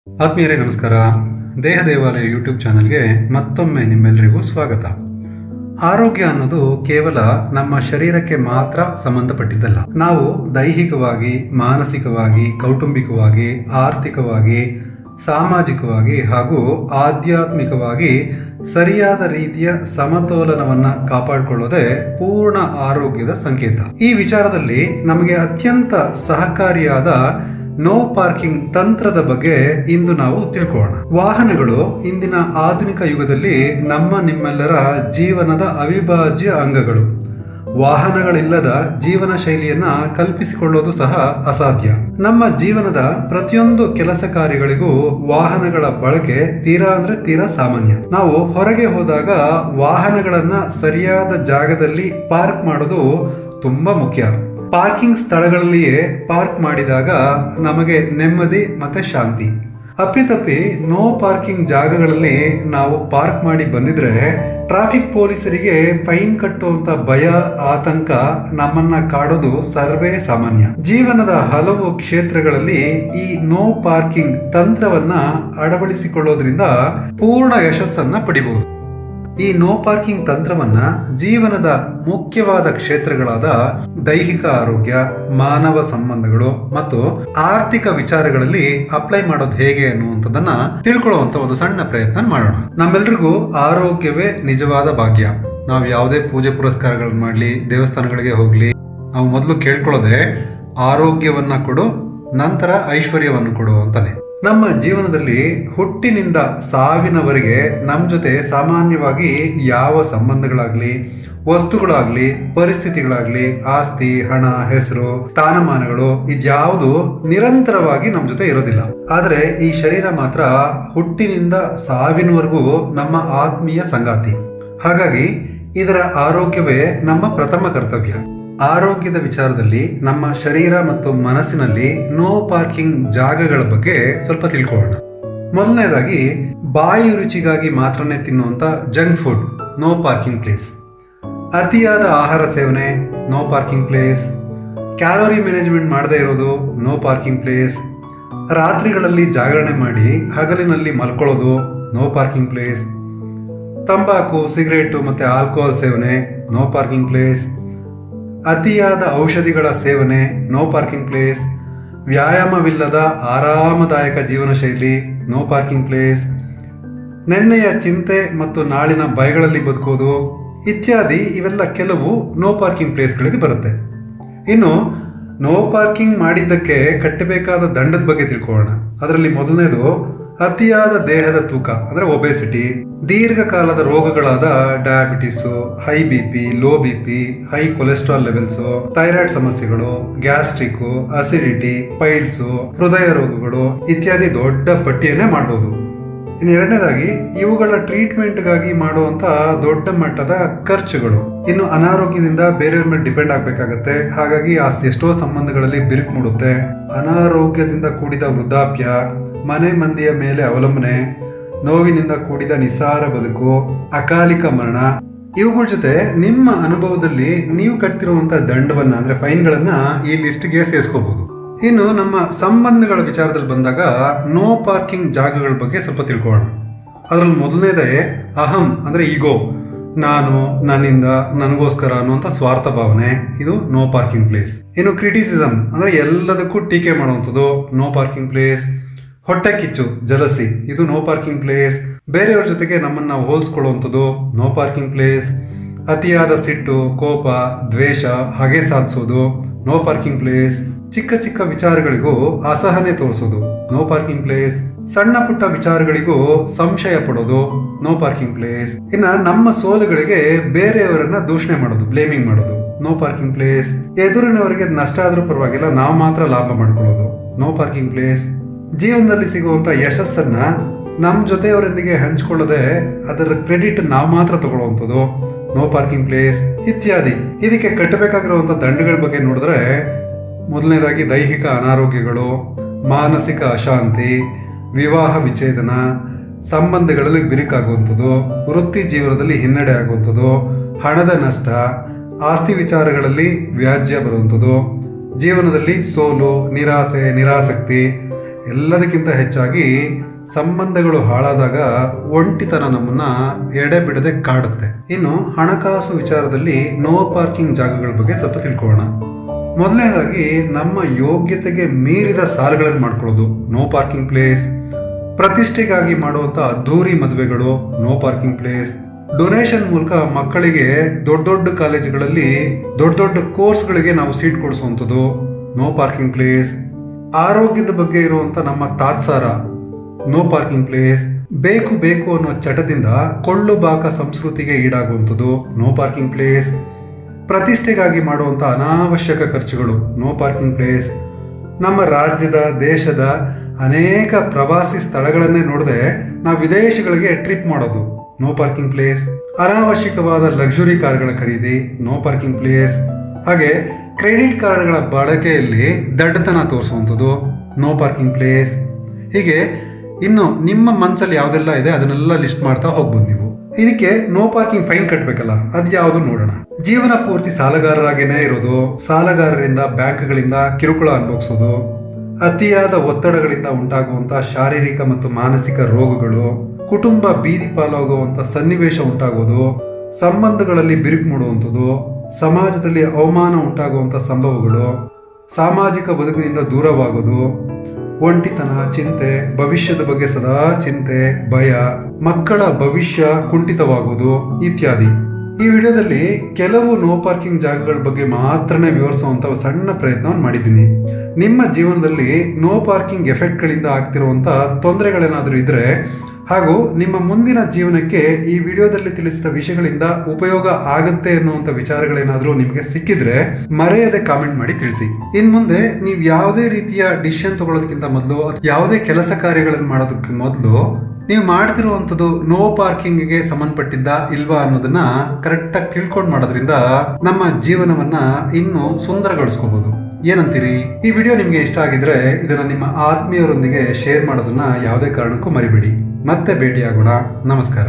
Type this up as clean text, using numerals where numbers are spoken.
ಆತ್ಮೀಯರೇ ನಮಸ್ಕಾರ. ದೇಹ ದೇವಾಲಯ ಯೂಟ್ಯೂಬ್ ಚಾನಲ್ಗೆ ಮತ್ತೊಮ್ಮೆ ನಿಮ್ಮೆಲ್ಲರಿಗೂ ಸ್ವಾಗತ. ಆರೋಗ್ಯ ಅನ್ನೋದು ಕೇವಲ ನಮ್ಮ ಶರೀರಕ್ಕೆ ಮಾತ್ರ ಸಂಬಂಧಪಟ್ಟಿದ್ದಲ್ಲ. ನಾವು ದೈಹಿಕವಾಗಿ, ಮಾನಸಿಕವಾಗಿ, ಕೌಟುಂಬಿಕವಾಗಿ, ಆರ್ಥಿಕವಾಗಿ, ಸಾಮಾಜಿಕವಾಗಿ ಹಾಗೂ ಆಧ್ಯಾತ್ಮಿಕವಾಗಿ ಸರಿಯಾದ ರೀತಿಯ ಸಮತೋಲನವನ್ನು ಕಾಪಾಡಿಕೊಳ್ಳೋದೇ ಪೂರ್ಣ ಆರೋಗ್ಯದ ಸಂಕೇತ. ಈ ವಿಚಾರದಲ್ಲಿ ನಮಗೆ ಅತ್ಯಂತ ಸಹಕಾರಿಯಾದ ನೋ ಪಾರ್ಕಿಂಗ್ ತಂತ್ರದ ಬಗ್ಗೆ ಇಂದು ನಾವು ತಿಳ್ಕೊಳ್ಳೋಣ. ವಾಹನಗಳು ಇಂದಿನ ಆಧುನಿಕ ಯುಗದಲ್ಲಿ ನಿಮ್ಮೆಲ್ಲರ ಜೀವನದ ಅವಿಭಾಜ್ಯ ಅಂಗಗಳು. ವಾಹನಗಳಿಲ್ಲದ ಜೀವನ ಶೈಲಿಯನ್ನ ಕಲ್ಪಿಸಿಕೊಳ್ಳೋದು ಸಹ ಅಸಾಧ್ಯ. ನಮ್ಮ ಜೀವನದ ಪ್ರತಿಯೊಂದು ಕೆಲಸ ಕಾರ್ಯಗಳಿಗೂ ವಾಹನಗಳ ಬಳಕೆ ತೀರಾ ಸಾಮಾನ್ಯ. ನಾವು ಹೊರಗೆ ಹೋದಾಗ ವಾಹನಗಳನ್ನ ಸರಿಯಾದ ಜಾಗದಲ್ಲಿ ಪಾರ್ಕ್ ಮಾಡೋದು ತುಂಬಾ ಮುಖ್ಯ. ಪಾರ್ಕಿಂಗ್ ಸ್ಥಳಗಳಲ್ಲಿಯೇ ಪಾರ್ಕ್ ಮಾಡಿದಾಗ ನಮಗೆ ನೆಮ್ಮದಿ ಮತ್ತೆ ಶಾಂತಿ. ಅಪ್ಪಿತಪ್ಪಿ ನೋ ಪಾರ್ಕಿಂಗ್ ಜಾಗಗಳಲ್ಲಿ ನಾವು ಪಾರ್ಕ್ ಮಾಡಿ ಬಂದಿದ್ರೆ ಟ್ರಾಫಿಕ್ ಪೊಲೀಸರಿಗೆ ಫೈನ್ ಕಟ್ಟುವಂತ ಭಯ, ಆತಂಕ ನಮ್ಮನ್ನ ಕಾಡೋದು ಸರ್ವೇ ಸಾಮಾನ್ಯ. ಜೀವನದ ಹಲವು ಕ್ಷೇತ್ರಗಳಲ್ಲಿ ಈ ನೋ ಪಾರ್ಕಿಂಗ್ ತಂತ್ರವನ್ನ ಅಳವಡಿಸಿಕೊಳ್ಳೋದ್ರಿಂದ ಪೂರ್ಣ ಯಶಸ್ಸನ್ನ ಪಡಿಬಹುದು. ಈ ನೋ ಪಾರ್ಕಿಂಗ್ ತಂತ್ರವನ್ನ ಜೀವನದ ಮುಖ್ಯವಾದ ಕ್ಷೇತ್ರಗಳಾದ ದೈಹಿಕ ಆರೋಗ್ಯ, ಮಾನವ ಸಂಬಂಧಗಳು ಮತ್ತು ಆರ್ಥಿಕ ವಿಚಾರಗಳಲ್ಲಿ ಅಪ್ಲೈ ಮಾಡೋದು ಹೇಗೆ ಅನ್ನುವಂಥದ್ದನ್ನ ತಿಳ್ಕೊಳ್ಳುವಂತ ಒಂದು ಸಣ್ಣ ಪ್ರಯತ್ನ ಮಾಡೋಣ. ನಮ್ಮೆಲ್ರಿಗೂ ಆರೋಗ್ಯವೇ ನಿಜವಾದ ಭಾಗ್ಯ. ನಾವು ಯಾವುದೇ ಪೂಜೆ ಪುರಸ್ಕಾರಗಳನ್ನ ಮಾಡ್ಲಿ, ದೇವಸ್ಥಾನಗಳಿಗೆ ಹೋಗ್ಲಿ, ನಾವು ಮೊದಲು ಕೇಳ್ಕೊಳ್ಳೋದೆ ಆರೋಗ್ಯವನ್ನ ಕೊಡು, ನಂತರ ಐಶ್ವರ್ಯವನ್ನು ಕೊಡು ಅಂತಾನೆ. ನಮ್ಮ ಜೀವನದಲ್ಲಿ ಹುಟ್ಟಿನಿಂದ ಸಾವಿನವರೆಗೆ ನಮ್ಮ ಜೊತೆ ಸಾಮಾನ್ಯವಾಗಿ ಯಾವ ಸಂಬಂಧಗಳಾಗ್ಲಿ, ವಸ್ತುಗಳಾಗ್ಲಿ, ಪರಿಸ್ಥಿತಿಗಳಾಗ್ಲಿ, ಆಸ್ತಿ, ಹಣ, ಹೆಸರು, ಸ್ಥಾನಮಾನಗಳು ಇದ್ಯಾವುದು ನಿರಂತರವಾಗಿ ನಮ್ಮ ಜೊತೆ ಇರೋದಿಲ್ಲ. ಆದರೆ ಈ ಶರೀರ ಮಾತ್ರ ಹುಟ್ಟಿನಿಂದ ಸಾವಿನವರೆಗೂ ನಮ್ಮ ಆತ್ಮೀಯ ಸಂಗಾತಿ. ಹಾಗಾಗಿ ಇದರ ಆರೋಗ್ಯವೇ ನಮ್ಮ ಪ್ರಥಮ ಕರ್ತವ್ಯ. ಆರೋಗ್ಯದ ವಿಚಾರದಲ್ಲಿ ನಮ್ಮ ಶರೀರ ಮತ್ತು ಮನಸ್ಸಿನಲ್ಲಿ ನೋ ಪಾರ್ಕಿಂಗ್ ಜಾಗಗಳ ಬಗ್ಗೆ ಸ್ವಲ್ಪ ತಿಳ್ಕೊಳ್ಳೋಣ. ಮೊದಲನೇದಾಗಿ, ಬಾಯಿ ರುಚಿಗಾಗಿ ಮಾತ್ರನೇ ತಿನ್ನುವಂತ junk food no parking place. ಅತಿಯಾದ ಆಹಾರ ಸೇವನೆ no parking place. Calorie management ಮಾಡದೇ ಇರೋದು ನೋ ಪಾರ್ಕಿಂಗ್ ಪ್ಲೇಸ್. ರಾತ್ರಿಗಳಲ್ಲಿ ಜಾಗರಣೆ ಮಾಡಿ ಹಗಲಿನಲ್ಲಿ ಮಲ್ಕೊಳ್ಳೋದು ನೋ ಪಾರ್ಕಿಂಗ್ ಪ್ಲೇಸ್. ತಂಬಾಕು, ಸಿಗರೇಟು ಮತ್ತೆ ಆಲ್ಕೋಹಾಲ್ ಸೇವನೆ ನೋ ಪಾರ್ಕಿಂಗ್ ಪ್ಲೇಸ್. ಅತಿಯಾದ ಔಷಧಿಗಳ ಸೇವನೆ ನೋ ಪಾರ್ಕಿಂಗ್ ಪ್ಲೇಸ್. ವ್ಯಾಯಾಮವಿಲ್ಲದ ಆರಾಮದಾಯಕ ಜೀವನ ಶೈಲಿ ನೋ ಪಾರ್ಕಿಂಗ್ ಪ್ಲೇಸ್. ನೆನ್ನೆಯ ಚಿಂತೆ ಮತ್ತು ನಾಳಿನ ಭಯಗಳಲ್ಲಿ ಬದುಕೋದು ಇತ್ಯಾದಿ ಇವೆಲ್ಲ ಕೆಲವು ನೋ ಪಾರ್ಕಿಂಗ್ ಪ್ಲೇಸ್ಗಳಿಗೆ ಬರುತ್ತೆ. ಇನ್ನು ನೋ ಪಾರ್ಕಿಂಗ್ ಮಾಡಿದ್ದಕ್ಕೆ ಕಟ್ಟಬೇಕಾದ ದಂಡದ ಬಗ್ಗೆ ತಿಳ್ಕೊಳ್ಳೋಣ. ಅದರಲ್ಲಿ ಮೊದಲನೇದು ಅತಿಯಾದ ದೇಹದ ತೂಕ ಅಂದರೆ ಒಬೆಸಿಟಿ, ದೀರ್ಘಕಾಲದ ರೋಗಗಳಾದ diabetes, high BP, low BP, high cholesterol levels, thyroid ಸಮಸ್ಯೆಗಳು, ಗ್ಯಾಸ್ಟ್ರಿಕ್, ಅಸಿಡಿಟಿ, ಪೈಲ್ಸು, ಹೃದಯ ರೋಗಗಳು ಇತ್ಯಾದಿ ದೊಡ್ಡ ಪಟ್ಟಿಯನ್ನೇ ಮಾಡಬಹುದು. ಇನ್ನು ಎರಡನೇದಾಗಿ, ಇವುಗಳ ಟ್ರೀಟ್ಮೆಂಟ್ಗಾಗಿ ಮಾಡುವಂತ ದೊಡ್ಡ ಮಟ್ಟದ ಖರ್ಚುಗಳು. ಇನ್ನು ಅನಾರೋಗ್ಯದಿಂದ ಬೇರೆಯವ್ರ ಮೇಲೆ ಡಿಪೆಂಡ್ ಆಗ್ಬೇಕಾಗತ್ತೆ. ಹಾಗಾಗಿ ಎಷ್ಟೋ ಸಂಬಂಧಗಳಲ್ಲಿ ಬಿರುಕು ಮೂಡುತ್ತೆ. ಅನಾರೋಗ್ಯದಿಂದ ಕೂಡಿದ ವೃದ್ಧಾಪ್ಯ, ಮನೆ ಮಂದಿಯ ಮೇಲೆ ಅವಲಂಬನೆ, ನೋವಿನಿಂದ ಕೂಡಿದ ನಿಸ್ಸಾರ ಬದುಕು, ಅಕಾಲಿಕ ಮರಣ, ಇವುಗಳ ಜೊತೆ ನಿಮ್ಮ ಅನುಭವದಲ್ಲಿ ನೀವು ಕಟ್ತಿರುವಂತ ದಂಡವನ್ನ ಅಂದ್ರೆ ಫೈನ್ಗಳನ್ನ ಈ ಲಿಸ್ಟ್ಗೆ ಸೇರಿಸ್ಕೋಬಹುದು. ಇನ್ನು ನಮ್ಮ ಸಂಬಂಧಗಳ ವಿಚಾರದಲ್ಲಿ ಬಂದಾಗ ನೋ ಪಾರ್ಕಿಂಗ್ ಜಾಗಗಳ ಬಗ್ಗೆ ಸ್ವಲ್ಪ ತಿಳ್ಕೊಳ್ಳೋಣ. ಅದರಲ್ಲಿ ಮೊದಲನೇದೇ ಅಹಂ ಅಂದ್ರೆ ಈಗೋ, ನಾನು, ನನ್ನಿಂದ, ನನಗೋಸ್ಕರ ಅನ್ನುವಂಥ ಸ್ವಾರ್ಥ ಭಾವನೆ, ಇದು ನೋ ಪಾರ್ಕಿಂಗ್ ಪ್ಲೇಸ್. ಇನ್ನು ಕ್ರಿಟಿಸಿಸಮ್ ಅಂದ್ರೆ ಎಲ್ಲದಕ್ಕೂ ಟೀಕೆ ಮಾಡುವಂಥದ್ದು ನೋ ಪಾರ್ಕಿಂಗ್ ಪ್ಲೇಸ್. ಹೊಟ್ಟೆ ಕಿಚ್ಚು, ಜಲಸಿ, ಇದು ನೋ ಪಾರ್ಕಿಂಗ್ ಪ್ಲೇಸ್. ಬೇರೆಯವ್ರ ಜೊತೆಗೆ ನಮ್ಮನ್ನು ನಾವು ಹೋಲಿಸ್ಕೊಳ್ಳುವಂಥದ್ದು ನೋ ಪಾರ್ಕಿಂಗ್ ಪ್ಲೇಸ್. ಅತಿಯಾದ ಸಿಟ್ಟು, ಕೋಪ, ದ್ವೇಷ, ಹಗೆ ಸಾಧಿಸೋದು ನೋ ಪಾರ್ಕಿಂಗ್ ಪ್ಲೇಸ್. ಚಿಕ್ಕ ಚಿಕ್ಕ ವಿಚಾರಗಳಿಗೂ ಅಸಹನೆ ತೋರಿಸೋದು ನೋ ಪಾರ್ಕಿಂಗ್ ಪ್ಲೇಸ್. ಸಣ್ಣ ಪುಟ್ಟ ವಿಚಾರಗಳಿಗೂ ಸಂಶಯ ಪಡೋದು ನೋ ಪಾರ್ಕಿಂಗ್ ಪ್ಲೇಸ್. ಇನ್ನ ನಮ್ಮ ಸೋಲುಗಳಿಗೆ ಬೇರೆಯವರನ್ನ ದೂಷಣೆ ಮಾಡೋದು, ಬ್ಲೇಮಿಂಗ್ ಮಾಡೋದು ನೋ ಪಾರ್ಕಿಂಗ್ ಪ್ಲೇಸ್. ಎದುರಿನವರಿಗೆ ನಷ್ಟ ಆದ್ರೂ ಪರವಾಗಿಲ್ಲ, ನಾವು ಮಾತ್ರ ಲಾಭ ಮಾಡ್ಕೊಳ್ಳೋದು ನೋ ಪಾರ್ಕಿಂಗ್ ಪ್ಲೇಸ್. ಜೀವನದಲ್ಲಿ ಸಿಗುವಂತ ಯಶಸ್ಸನ್ನ ನಮ್ಮ ಜೊತೆಯವರೊಂದಿಗೆ ಹಂಚ್ಕೊಳ್ಳದೆ ಅದರ ಕ್ರೆಡಿಟ್ ನಾವು ಮಾತ್ರ ತಗೊಳ್ಳುವಂಥದ್ದು ನೋ ಪಾರ್ಕಿಂಗ್ ಪ್ಲೇಸ್ ಇತ್ಯಾದಿ. ಇದಕ್ಕೆ ಕಟ್ಟಬೇಕಾಗಿರುವಂತ ದಂಡಗಳ ಬಗ್ಗೆ ನೋಡಿದ್ರೆ, ಮೊದಲನೇದಾಗಿ ದೈಹಿಕ ಅನಾರೋಗ್ಯಗಳು, ಮಾನಸಿಕ ಅಶಾಂತಿ, ವಿವಾಹ ವಿಚ್ಛೇದನ, ಸಂಬಂಧಗಳಲ್ಲಿ ಬಿರುಕಾಗುವಂಥದ್ದು, ವೃತ್ತಿ ಜೀವನದಲ್ಲಿ ಹಿನ್ನಡೆ ಆಗುವಂಥದ್ದು, ಹಣದ ನಷ್ಟ, ಆಸ್ತಿ ವಿಚಾರಗಳಲ್ಲಿ ವ್ಯಾಜ್ಯ ಬರುವಂಥದ್ದು, ಜೀವನದಲ್ಲಿ ಸೋಲು, ನಿರಾಸೆ, ನಿರಾಸಕ್ತಿ, ಎಲ್ಲದಕ್ಕಿಂತ ಹೆಚ್ಚಾಗಿ ಸಂಬಂಧಗಳು ಹಾಳಾದಾಗ ಒಂಟಿತನ ನಮ್ಮನ್ನ ಎಡೆಬಿಡದೆ ಕಾಡುತ್ತೆ. ಇನ್ನು ಹಣಕಾಸು ವಿಚಾರದಲ್ಲಿ ನೋ ಪಾರ್ಕಿಂಗ್ ಜಾಗಗಳ ಬಗ್ಗೆ ಸ್ವಲ್ಪ ತಿಳ್ಕೊಳ್ಳೋಣ. ಮೊದಲನೇದಾಗಿ ನಮ್ಮ ಯೋಗ್ಯತೆಗೆ ಮೀರಿದ ಸಾಲಗಳನ್ನು ಮಾಡ್ಕೊಳ್ಳೋದು, ನೋ ಪಾರ್ಕಿಂಗ್ ಪ್ಲೇಸ್. ಪ್ರತಿಷ್ಠೆಗಾಗಿ ಮಾಡುವಂಥ ಅದ್ದೂರಿ ಮದುವೆಗಳು, ನೋ ಪಾರ್ಕಿಂಗ್ ಪ್ಲೇಸ್. ಡೊನೇಷನ್ ಮೂಲಕ ಮಕ್ಕಳಿಗೆ ದೊಡ್ಡ ದೊಡ್ಡ ಕಾಲೇಜುಗಳಲ್ಲಿ ದೊಡ್ಡ ದೊಡ್ಡ ಕೋರ್ಸ್ಗಳಿಗೆ ನಾವು ಸೀಟ್ ಕೊಡಿಸುವಂಥದ್ದು, ನೋ ಪಾರ್ಕಿಂಗ್ ಪ್ಲೇಸ್. ಆರೋಗ್ಯದ ಬಗ್ಗೆ ಇರುವಂಥ ನಮ್ಮ ತಾತ್ಸಾರ, ನೋ ಪಾರ್ಕಿಂಗ್ ಪ್ಲೇಸ್. ಬೇಕು ಬೇಕು ಅನ್ನೋ ಚಟದಿಂದ ಕೊಳ್ಳು ಬಾಕ ಸಂಸ್ಕೃತಿಗೆ ಈಡಾಗುವಂಥದ್ದು, ನೋ ಪಾರ್ಕಿಂಗ್ ಪ್ಲೇಸ್. ಪ್ರತಿಷ್ಠೆಗಾಗಿ ಮಾಡುವಂಥ ಅನಾವಶ್ಯಕ ಖರ್ಚುಗಳು, ನೋ ಪಾರ್ಕಿಂಗ್ ಪ್ಲೇಸ್. ನಮ್ಮ ರಾಜ್ಯದ ದೇಶದ ಅನೇಕ ಪ್ರವಾಸಿ ಸ್ಥಳಗಳನ್ನೇ ನೋಡದೆ ನಾವು ವಿದೇಶಗಳಿಗೆ ಟ್ರಿಪ್ ಮಾಡೋದು, ನೋ ಪಾರ್ಕಿಂಗ್ ಪ್ಲೇಸ್. ಅನಾವಶ್ಯಕವಾದ ಲಕ್ಸುರಿ ಕಾರ್ಗಳ ಖರೀದಿ, ನೋ ಪಾರ್ಕಿಂಗ್ ಪ್ಲೇಸ್. ಹಾಗೆ ಕ್ರೆಡಿಟ್ ಕಾರ್ಡ್ಗಳ ಬಳಕೆಯಲ್ಲಿ ದಡ್ಡತನ ತೋರಿಸುವಂಥದ್ದು, ನೋ ಪಾರ್ಕಿಂಗ್ ಪ್ಲೇಸ್. ಹೀಗೆ ಇನ್ನು ನಿಮ್ಮ ಮನಸ್ಸಲ್ಲಿ ಯಾವುದೆಲ್ಲ ಇದೆ ಅದನ್ನೆಲ್ಲ ಲಿಸ್ಟ್ ಮಾಡ್ತಾ ಹೋಗ್ಬೋದು ನೀವು. ಇದಕ್ಕೆ ನೋ ಪಾರ್ಕಿಂಗ್ ಫೈನ್ ಕಟ್ಟಬೇಕಲ್ಲ, ಅದು ಯಾವುದು ನೋಡೋಣ. ಜೀವನ ಪೂರ್ತಿ ಸಾಲಗಾರರಾಗೇನೆ ಇರೋದು, ಸಾಲಗಾರರಿಂದ ಬ್ಯಾಂಕ್ಗಳಿಂದ ಕಿರುಕುಳ ಅನುಭವಿಸೋದು, ಅತಿಯಾದ ಒತ್ತಡಗಳಿಂದ ಉಂಟಾಗುವಂಥ ಶಾರೀರಿಕ ಮತ್ತು ಮಾನಸಿಕ ರೋಗಗಳು, ಕುಟುಂಬ ಬೀದಿ ಪಾಲಾಗುವಂಥ ಸನ್ನಿವೇಶ ಉಂಟಾಗೋದು, ಸಂಬಂಧಗಳಲ್ಲಿ ಬಿರುಕು ಮೂಡುವಂಥದ್ದು, ಸಮಾಜದಲ್ಲಿ ಅವಮಾನ ಉಂಟಾಗುವಂಥ ಸಂಭವಗಳು, ಸಾಮಾಜಿಕ ಬದುಕಿನಿಂದ ದೂರವಾಗೋದು, ಒಂಟಿತನ, ಚಿಂತೆ, ಭವಿಷ್ಯದ ಬಗ್ಗೆ ಸದಾ ಚಿಂತೆ, ಭಯ, ಮಕ್ಕಳ ಭವಿಷ್ಯ ಕುಂಠಿತವಾಗೋದು ಇತ್ಯಾದಿ. ಈ ವಿಡಿಯೋದಲ್ಲಿ ಕೆಲವು ನೋ ಪಾರ್ಕಿಂಗ್ ಜಾಗಗಳ ಬಗ್ಗೆ ಮಾತ್ರನೇ ವಿವರಿಸುವಂಥ ಸಣ್ಣ ಪ್ರಯತ್ನವನ್ನು ಮಾಡಿದ್ದೀನಿ. ನಿಮ್ಮ ಜೀವನದಲ್ಲಿ ನೋ ಪಾರ್ಕಿಂಗ್ ಎಫೆಕ್ಟ್ಗಳಿಂದ ಆಗ್ತಿರುವಂಥ ತೊಂದರೆಗಳೇನಾದರೂ ಇದ್ದರೆ ಹಾಗೂ ನಿಮ್ಮ ಮುಂದಿನ ಜೀವನಕ್ಕೆ ಈ ವಿಡಿಯೋದಲ್ಲಿ ತಿಳಿಸಿದ ವಿಷಯಗಳಿಂದ ಉಪಯೋಗ ಆಗುತ್ತೆ ಅನ್ನುವಂಥ ವಿಚಾರಗಳೇನಾದರೂ ನಿಮಗೆ ಸಿಕ್ಕಿದ್ರೆ ಮರೆಯದೆ ಕಾಮೆಂಟ್ ಮಾಡಿ ತಿಳಿಸಿ. ಇನ್ನು ಮುಂದೆ ನೀವು ಯಾವುದೇ ರೀತಿಯ ಡಿಸಿಷನ್ ತಗೊಳ್ಳೋದಕ್ಕಿಂತ ಮೊದಲು, ಯಾವುದೇ ಕೆಲಸ ಕಾರ್ಯಗಳನ್ನು ಮಾಡೋದಕ್ಕೆ ಮೊದಲು ನೀವು ಮಾಡ್ತಿರುವಂಥದ್ದು ನೋ ಪಾರ್ಕಿಂಗ್ಗೆ ಸಂಬಂಧಪಟ್ಟಿದ್ದ ಇಲ್ವಾ ಅನ್ನೋದನ್ನ ಕರೆಕ್ಟಾಗಿ ತಿಳ್ಕೊಂಡು ಮಾಡೋದ್ರಿಂದ ನಮ್ಮ ಜೀವನವನ್ನ ಇನ್ನೂ ಸುಂದರಗೊಳಿಸ್ಕೋಬಹುದು. ಏನಂತೀರಿ? ಈ ವಿಡಿಯೋ ನಿಮಗೆ ಇಷ್ಟ ಆಗಿದ್ರೆ ಇದನ್ನ ನಿಮ್ಮ ಆತ್ಮೀಯರೊಂದಿಗೆ ಶೇರ್ ಮಾಡೋದನ್ನ ಯಾವುದೇ ಕಾರಣಕ್ಕೂ ಮರಿಬೇಡಿ. ಮತ್ತೆ ಭೇಟಿಯಾಗೋಣ. ನಮಸ್ಕಾರ.